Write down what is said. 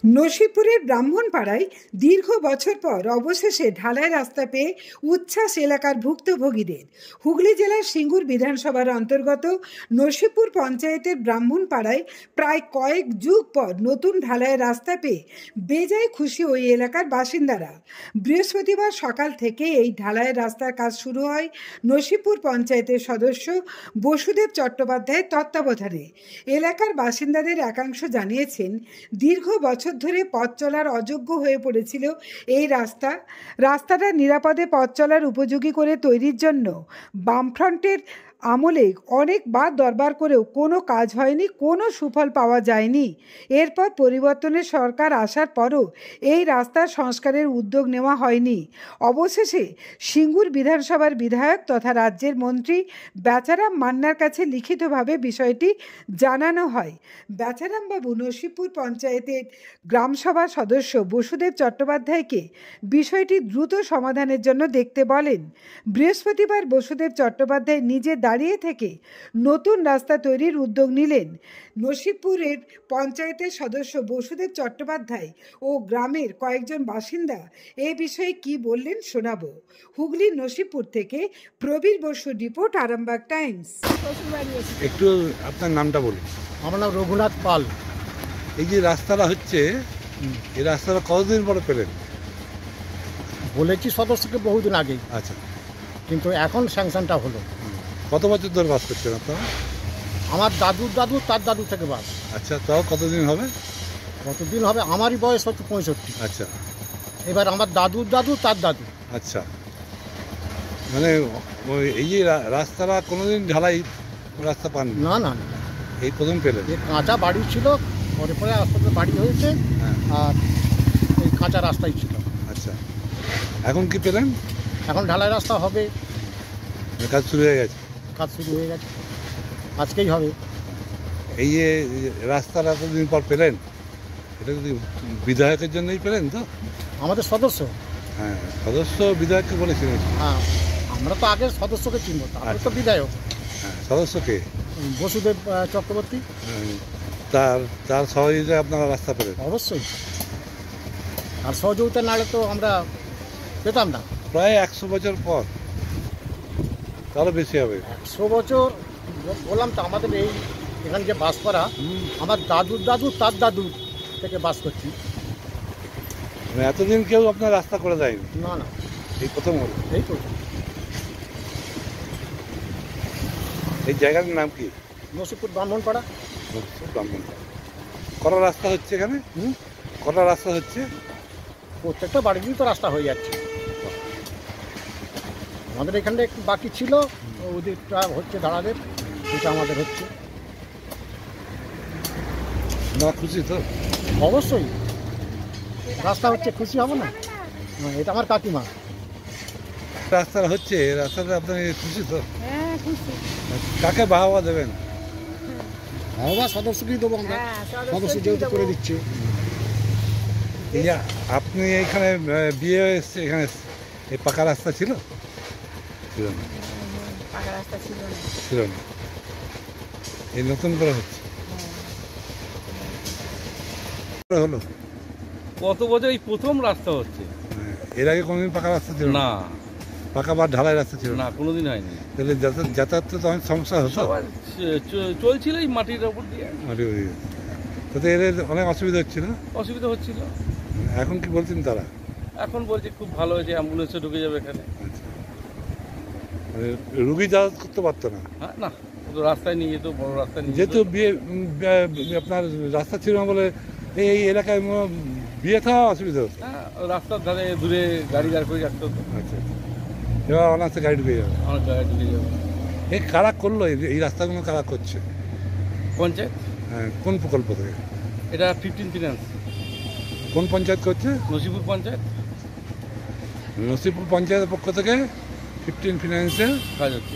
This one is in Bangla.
নসিপুরের ব্রাহ্মণপাড়ায় দীর্ঘ বছর পর অবশেষে ঢালাই রাস্তা পেয়ে উচ্ছ্বাস এলাকার ভুক্তভোগীদের। হুগলি জেলার সিঙ্গুর বিধানসভার অন্তর্গত নসিপুর পঞ্চায়েতের ব্রাহ্মণপাড়ায় প্রায় কয়েক যুগ পর নতুন ঢালাই রাস্তা পেয়ে বেজায় খুশি ওই এলাকার বাসিন্দারা। বৃহস্পতিবার সকাল থেকে এই ঢালাই রাস্তার কাজ শুরু হয় নসিপুর পঞ্চায়েতের সদস্য বসুদেব চট্টোপাধ্যায়ের তত্ত্বাবধানে। এলাকার বাসিন্দাদের একাংশ জানিয়েছেন, দীর্ঘ বছর ধরে পথ চলার অযোগ্য হয়ে পড়েছিল এই রাস্তাটা নিরাপদে পথ চলার উপযোগী করে তৈরির জন্য বামফ্রন্টের আমলে অনেকবার দরবার করেও কোনো কাজ হয়নি, কোনো সুফল পাওয়া যায়নি। এরপর পরিবর্তনের সরকার আসার পরও এই রাস্তার সংস্কারের উদ্যোগ নেওয়া হয়নি। অবশেষে সিঙ্গুর বিধানসভার বিধায়ক তথা রাজ্যের মন্ত্রী বেচারাম মান্নার কাছে লিখিতভাবে বিষয়টি জানানো হয়। বেচারামবাবু নসিপুর পঞ্চায়েতের গ্রামসভা সদস্য বসুদেব চট্টোপাধ্যায়কে বিষয়টি দ্রুত সমাধানের জন্য দেখতে বলেন। বৃহস্পতিবার বসুদেব চট্টোপাধ্যায় নিজে দাঁড়িয়ে থেকে নতুন রাস্তা তৈরির উদ্যোগ নিলেন। নসিপুরের পঞ্চায়েতের সদস্য বসুদেব চট্টোপাধ্যায় ও গ্রামের কয়েকজন বাসিন্দা এ বিষয়ে কি বললেন শোনাবো। হুগলি নসিপুর থেকে প্রবীর বসুর রিপোর্ট, আরামবাগ টাইমস। একটু আপনার নামটা বলুন। আমার নাম রঘুনাথ পাল। এই যে রাস্তাটা হচ্ছে, এই রাস্তাটা কতদিন পরে পেলেন? বলেছি সদস্যকে বহুদিন আগেই, আচ্ছা, কিন্তু এখন স্যাংশনটা হলো। কত বছর ধরে বাস করছেন আপনারা? আমার দাদুর দাদু তার দাদু থেকে বাস। আচ্ছা, তাও কতদিন হবে? কতদিন হবে? আমারই বয়স হচ্ছে 65। আচ্ছা, এবার আমার দাদুর দাদু তার দাদু। আচ্ছা, মানে ওই এই যে রাস্তাটা কোনোদিন ঢালাই রাস্তা পান? না না, এই প্রথম পেলেন? এই কাঁচা বাড়ি ছিল, পরে পরে আস্তে আস্তে বাড়ি হয়েছে। হ্যাঁ, আর এই কাঁচা রাস্তাই ছিল। আচ্ছা, এখন কি পেলেন? এখন ঢালাই রাস্তা হবে, কাজ শুরু হয়ে গেছে? কাজ শুরু হয়ে গেছে, আজকেই হবে। এই যে রাস্তাটা কতদিন পর পেলেন, এটা যদি বিধায়কের জন্যই পেলেন তো? আমাদের সদস্য, হ্যাঁ, সদস্য বিধায়ককে বলেছিলেন? হ্যাঁ, আমরা তো আগে সদস্যকে চিনব, তারপরে তো বিধায়ক। হ্যাঁ, সদস্যকে বসুদেব চক্রবর্তী। তার সহযোগিতায় আপনারা রাস্তা পেলেন? অবশ্যই, আর সহযোগিতা নাহলে তো আমরা পেতাম না। প্রায় 100 বছর পর, তারও বেশি হবে। 100 বছর বললাম তো, আমাদের এই এখানে যে বাস করা, আমার দাদুর দাদু তার দাদু থেকে বাস করছি। মানে এতদিন কেউ আপনার রাস্তা করে দেয়নি? না না, এই প্রথম হলো। এই তো। এই জায়গাটার নাম কি? নসিপুর ব্রাহ্মণপাড়া। ব্রাহ্মণপাড়া। কটা রাস্তা হচ্ছে এখানে? কটা রাস্তা হচ্ছে? প্রত্যেকটা বাড়িতেই তো রাস্তা হয়ে যাচ্ছে। আমাদের এখানটা একটু বাকি ছিল, ওদিকটা হচ্ছে দাঁড়াদের, এটা আমাদের হচ্ছে। আপনারা খুশি তো? অবশ্যই, রাস্তা হচ্ছে, খুশি হব না? এটা আমার কাকিমা। রাস্তাটা হচ্ছে, রাস্তাটা আপনার খুশি তো? হ্যাঁ, খুশি। কাকে বাহবা দেবেন? বাবা সদস্যকেই দেবো আমরা, সদস্য যেহেতু করে দিচ্ছে। এই যে আপনি এইখানে বিয়ে এসছে, এখানে এই পাকা রাস্তা ছিল? ছিল না, পাকা রাস্তা ছিল না। ছিল না, এই নতুন করে হচ্ছে। হলো কত বছর এই প্রথম রাস্তা হচ্ছে। এর আগে কোনোদিন পাকা রাস্তা ছিল না, পাকা বা ঢালাই রাস্তা ছিল না, কোনোদিন হয়নি। তাহলে যাতায়াত তো অনেক সমস্যা হতো। সবার চলছিল এই মাটির ওপর দিয়ে, তাতে এদের অনেক অসুবিধা হচ্ছিল, অসুবিধা হচ্ছিল। এখন কি বলছেন তারা? এখন বলছে খুব ভালো হয়েছে, অ্যাম্বুলেন্সে ঢুকে যাবে এখানে। রুগী যাতায়াত করতে পারতো না? হ্যাঁ, না, রাস্তায় নিয়ে যেত, বড় রাস্তায় নিয়ে যেহেতু বিয়ে আপনার রাস্তা ছিল না বলে এই এলাকায় বিয়ে থাকা অসুবিধা হতো। হ্যাঁ, রাস্তার ধারে দূরে গাড়ি দাঁড় করে রাখতে হতো। আচ্ছা, এবার অনার্সে গাড়ি ঢুকে যাবে। অনেক জায়গায় ঢুকে যাবে। এই কারা করলো এই রাস্তাগুলো, কারা করছে? পঞ্চায়েত। হ্যাঁ, কোন প্রকল্প থেকে? এটা 15 ফিনান্স। কোন পঞ্চায়েত করছে? নসিপুর পঞ্চায়েত। নসিপুর পঞ্চায়েতের পক্ষ থেকে 15 ফিনান্সের কাজ হচ্ছে।